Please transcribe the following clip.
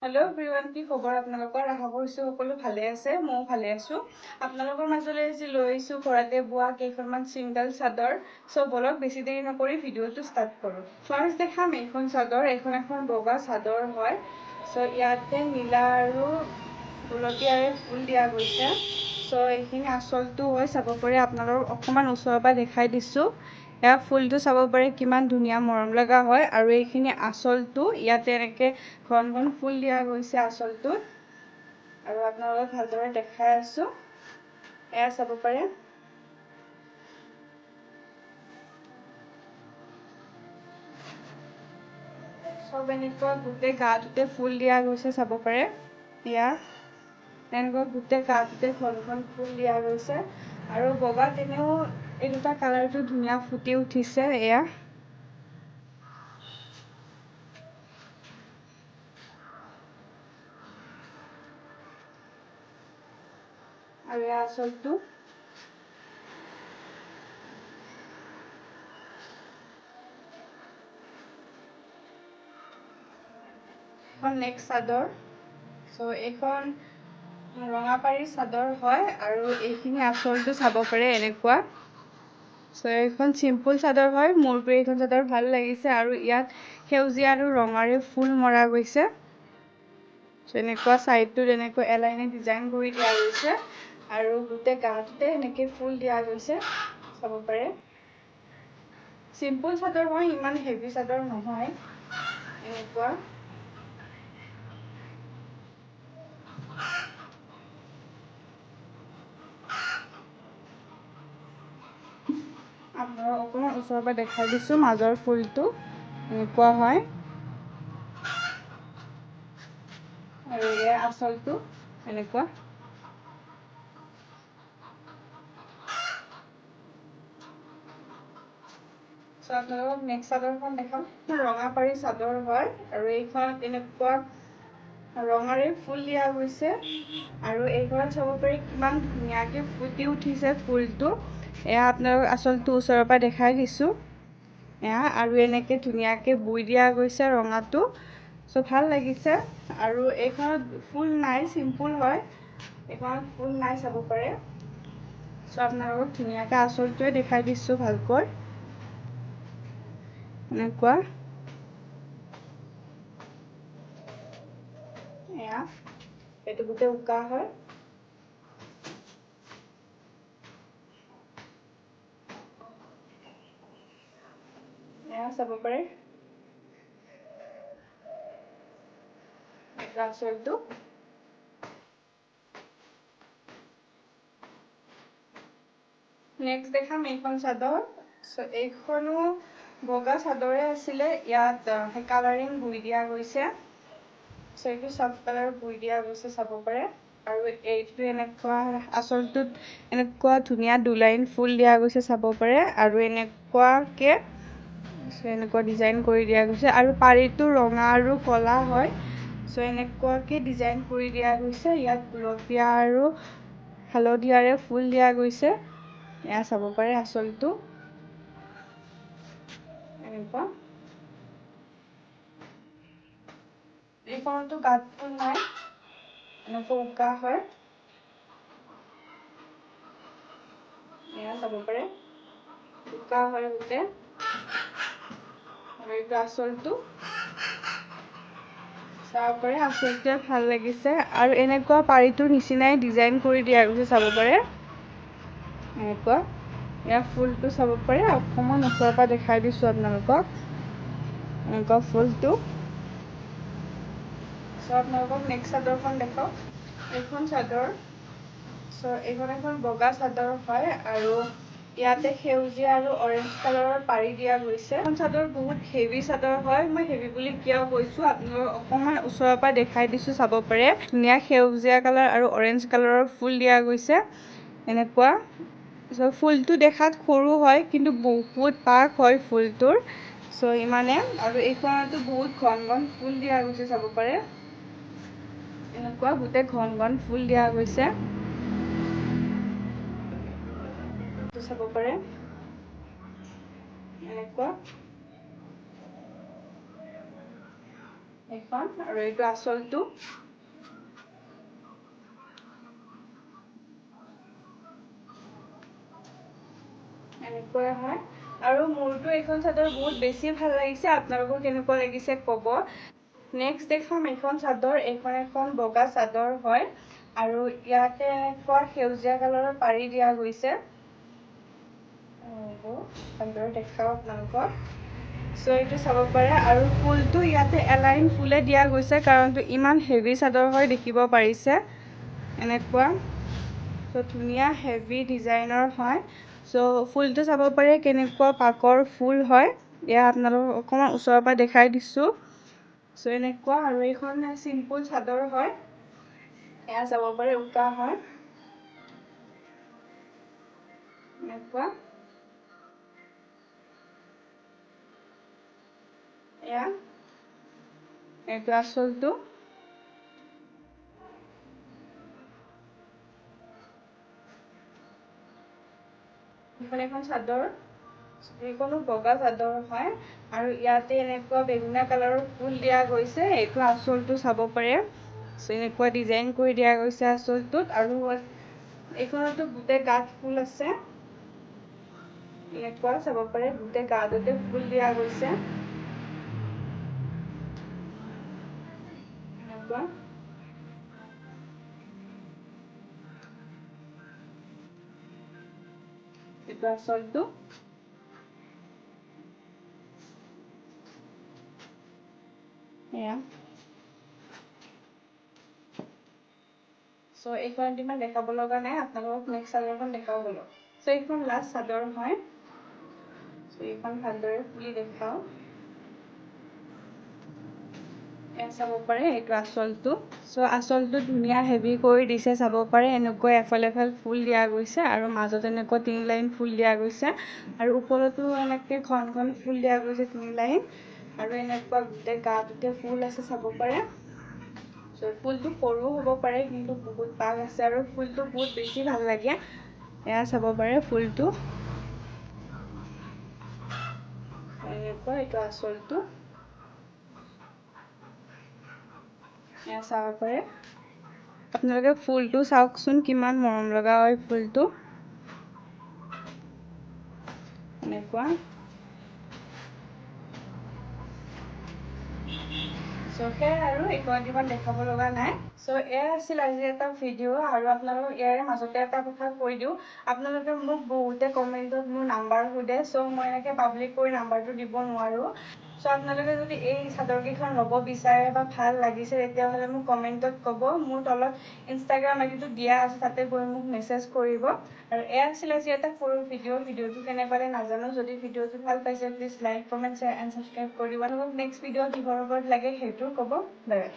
Hello' everyone, কি খবৰ আপোনালোকৰ? আশা কৰিছোঁ সকলো ভালে আছে। ময়ো ভালে আছোঁ। আপোনালোকৰ মাজলৈ আজি লৈ আহিছোঁ ঘৰতে বোৱা কেইখনমান ছিংগল চাদৰ। চ' বলক বেছি দেৰি নকৰি ভিডিঅ'টো ষ্টাৰ্ট কৰোঁ। ফাৰ্ষ্ট দেখাম এইখন চাদৰ। এখন বগা চাদৰ হয়। চ' ইয়াতে নীলা আৰু গুলপীয়াৰে ফুল দিয়া গৈছে। চ' এইখিনি আঁচলটো হয়, চাব পাৰে। আপোনালোকক অকণমান ওচৰৰ পৰা দেখাই দিছোঁ। এয়া ফুলটো চাব পাৰে কিমান ধুনীয়া মৰম লগা হয়। আৰু এইখিনি আঁচলটো ইয়াতে এনেকৈ ঘন ঘন ফুল দিয়া গৈছে আঁচলটোত। আৰু আপোনালোকক ভালদৰে দেখাই আছোঁ। এয়া চাব পাৰে। চব এনেকুৱা গোটেই গাটোতে ফুল দিয়া গৈছে, চাব পাৰে। এয়া এনেকুৱা গোটেই গাটোতে ঘন ঘন ফুল দিয়া গৈছে। আৰু বগা তেনেও এই দুটা কালাৰটো ধুনীয়া ফুটি উঠিছে। এয়া আৰু এয়া আঁচলটো। নেক্সট চাদৰ। চ' এইখন ৰঙাপাৰী চাদৰ হয়। আৰু এইখিনি আঁচলটো চাব পাৰে এনেকুৱা। চ' এইখন চিম্পুল চাদৰ হয়। মোৰ এইখন চাদৰ ভাল লাগিছে। আৰু ইয়াত সেউজীয়া আৰু ৰঙাৰে ফুল মৰা গৈছে। চ' এনেকুৱা চাইডটোত এনেকুৱা এলাইনে ডিজাইন কৰি দিয়া গৈছে। আৰু গোটেই গাটোতে এনেকৈ ফুল দিয়া গৈছে, চাব পাৰে। চিম্পুল চাদৰ হয়, ইমান হেভি চাদৰ নহয়। এনেকুৱা আপোনালোকক অকণমান ওচৰৰ পৰা দেখাই দিছোঁ। মাজৰ ফুলটো এনেকুৱা হয়। আৰু এয়া আঁচলটো এনেকুৱা। চ' আপোনালোকক নেক্সট চাদৰখন দেখাম। ৰঙাপাৰী চাদৰ হয়। আৰু এইখনত এনেকুৱা ৰঙাৰে ফুল দিয়া গৈছে। আৰু এইখনত চাব পাৰি কিমান ধুনীয়াকৈ ফুটি উঠিছে ফুলটো। এয়া আপোনালোকক আঁচলটো ওচৰৰ পৰা দেখাই দিছোঁ। এয়া আৰু এনেকৈ ধুনীয়াকৈ বৈ দিয়া গৈছে ৰঙাটো। চ' ভাল লাগিছে। আৰু এইখনত ফুল নাই, চিম্পুল হয়। এইখনত ফুল নাই, চাব পাৰে। চ' আপোনালোকক ধুনীয়াকৈ আঁচলটোৱে দেখাই দিছোঁ ভালকৈ। এনেকুৱা এয়া এইটো গোটেই উকা হয়। এয়া চাব পাৰে আঁচলটো। নেক্সট দেখাম এইখন চাদৰ। চ' এইখনো বগা চাদৰে আছিলে। ইয়াত কালাৰিং বৈ দিয়া গৈছে। চ' এইটো চব কালাৰ বৈ দিয়া গৈছে, চাব পাৰে। আৰু এইটো এনেকুৱা আঁচলটোত এনেকুৱা ধুনীয়া দুলাইন ফুল দিয়া গৈছে, চাব পাৰে। আৰু এনেকুৱাকৈ এনেকুৱা ডিজাইন কৰি দিয়া গৈছে। আৰু পাৰিটো ৰঙা আৰু ক'লা হয়। চ' এনেকুৱাকৈ ডিজাইন কৰি দিয়া গৈছে। ইয়াত গুলপীয়া আৰু হালধীয়াৰে ফুল দিয়া গৈছে। এয়া চাব পাৰে আঁচলটো এনেকুৱা। এইখনতো গাত ফুল নাই, এনেকুৱা উকা হয়। এয়া চাব পাৰে উকা হয় গোটেই। আৰু এইটো আঁচলটো চাব পাৰে। আঁচলটোৱে ভাল লাগিছে। আৰু এনেকুৱা পাৰিটোৰ নিচিনাই ডিজাইন কৰি দিয়া গৈছে, চাব পাৰে। এনেকুৱা ইয়াৰ ফুলটো চাব পাৰে। অকণমান ওচৰৰ পৰা দেখাই দিছোঁ আপোনালোকক। এনেকুৱা ফুলটো। চ' আপোনালোকক নেক্সট চাদৰখন দেখাওঁ। এইখন চাদৰ। চ' এইখন এখন বগা চাদৰ হয়। আৰু ইয়াতে সেউজীয়া আৰু অৰেঞ্জ কালাৰৰ পাৰি দিয়া গৈছে। এইখন চাদৰ বহুত হেভি চাদৰ হয়। মই হেভি বুলি কিয় কৈছোঁ, আপোনালোকক অকণমান ওচৰৰ পৰা দেখাই দিছোঁ, চাব পাৰে। ধুনীয়া সেউজীয়া কালাৰ আৰু অৰেঞ্জ কালাৰৰ ফুল দিয়া গৈছে, এনেকুৱা। চ' ফুলটো দেখাত সৰু হয়, কিন্তু বহুত পাহ হয় ফুলটোৰ। চ' ইমানে। আৰু এইখনতো বহুত ঘন ঘন ফুল দিয়া গৈছে, চাব পাৰে। এনেকুৱা গোটেই ঘন ঘন ফুল দিয়া গৈছে। চাব পাৰে এনেকুৱা। এইখন আৰু এইটো আঁচলটো এনেকুৱা হয় আৰু মোৰতো এইখন চাদৰ বহুত বেছি ভাল লাগিছে আপোনালোকৰ কেনেকুৱা লাগিছে ক'ব নেক্সট দেখাম এখন চাদৰ এইখন এখন বগা চাদৰ হয় আৰু ইয়াতে এনেকুৱা সেউজীয়া কালাৰৰ পাৰি দিয়া গৈছে ভালদৰে দেখাও আপোনালোকক চ' এইটো চাব পাৰে আৰু ফুলটো ইয়াতে এলাইন ফুলে দিয়া গৈছে কাৰণটো ইমান হেভি চাদৰ হয় দেখিব পাৰিছে এনেকুৱা চ' ধুনীয়া হেভি ডিজাইনৰ হয় চ' ফুলটো চাব পাৰে কেনেকুৱা পাকৰ ফুল হয় এয়া আপোনালোকক অকণমান ওচৰৰ পৰা দেখাই দিছোঁ চ' এনেকুৱা আৰু এইখন চিম্পুল চাদৰ হয় এয়া চাব পাৰে উকা হয় এনেকুৱা এয়া এইটো আঁচলটো এখন চাদৰ যিকোনো বগা চাদৰ হয় আৰু ইয়াতে এনেকুৱা বেঙুনীয়া কালাৰৰ ফুল দিয়া গৈছে এইটো আঁচলটো চাব পাৰে এনেকুৱা ডিজাইন কৰি দিয়া গৈছে আঁচলটোত আৰু এইখনতো গোটেই গাঁত ফুল আছে এনেকুৱা চাব পাৰে গোটেই গাঁততে ফুল দিয়া গৈছে এনেকুৱা এইটো আঁচলটো এয়া চ' এইখনত ইমান দেখাব লগা নাই আপোনালোকক নেক্সট চাদৰখন দেখাব গ'লো চ' এইখন লাষ্ট চাদৰ হয় চ' এইখন ভালদৰে ফুলি দেখাওঁ এয়া চাব পাৰে এইটো আঁচলটো চ' আঁচলটো ধুনীয়া হেভি কৰি দিছে চাব পাৰে এনেকৈ এফাল ফুল দিয়া গৈছে আৰু মাজত এনেকুৱা 3 লাইন ফুল দিয়া গৈছে আৰু ওপৰতো এনেকৈ ঘন ফুল দিয়া গৈছে 3 লাইন আৰু এনেকুৱা গোটেই গাটোতে ফুল আছে চাব পাৰে ফুলটো সৰু হ'ব পাৰে কিন্তু বহুত পাক আছে আৰু ফুলটো বহুত বেছি ভাল লাগে এয়া চাব পাৰে ফুলটো এনেকুৱা এইটো আঁচলটো এয়া চাব পাৰে আপোনালোকে ফুলটো চাওকচোন কিমান মৰম লগা হয় ফুলটো এনেকুৱা চ' সেয়াই আৰু এইখন ইমান দেখাব লগা নাই চ' এয়া আছিল আজি এটা ভিডিঅ' আৰু আপোনালোকক ইয়াৰে মাজতে এটা কথা কৈ দিওঁ আপোনালোকে মোক বহুতে কমেণ্টত মোৰ নাম্বাৰ সোধে চ' মই এনেকৈ পাব্লিক কৰি নাম্বাৰটো দিব নোৱাৰোঁ চ' আপোনালোকে যদি এই চাদৰকেইখন ল'ব বিচাৰে বা ভাল লাগিছে তেতিয়াহ'লে মোক কমেণ্টত ক'ব মোৰ তলত ইনষ্টাগ্ৰাম আইডিটো দিয়া আছে তাতে গৈ মোক মেছেজ কৰিব আৰু এয়া আছিল আজি এটা সৰু ভিডিঅ'টো কেনেকুৱা নাজানো যদি ভিডিঅ'টো ভাল পাইছে please like comment share and subscribe কৰিব নেক্সট ভিডিঅ' কিহৰ ওপৰত লাগে সেইটো ক'ব বাই বাই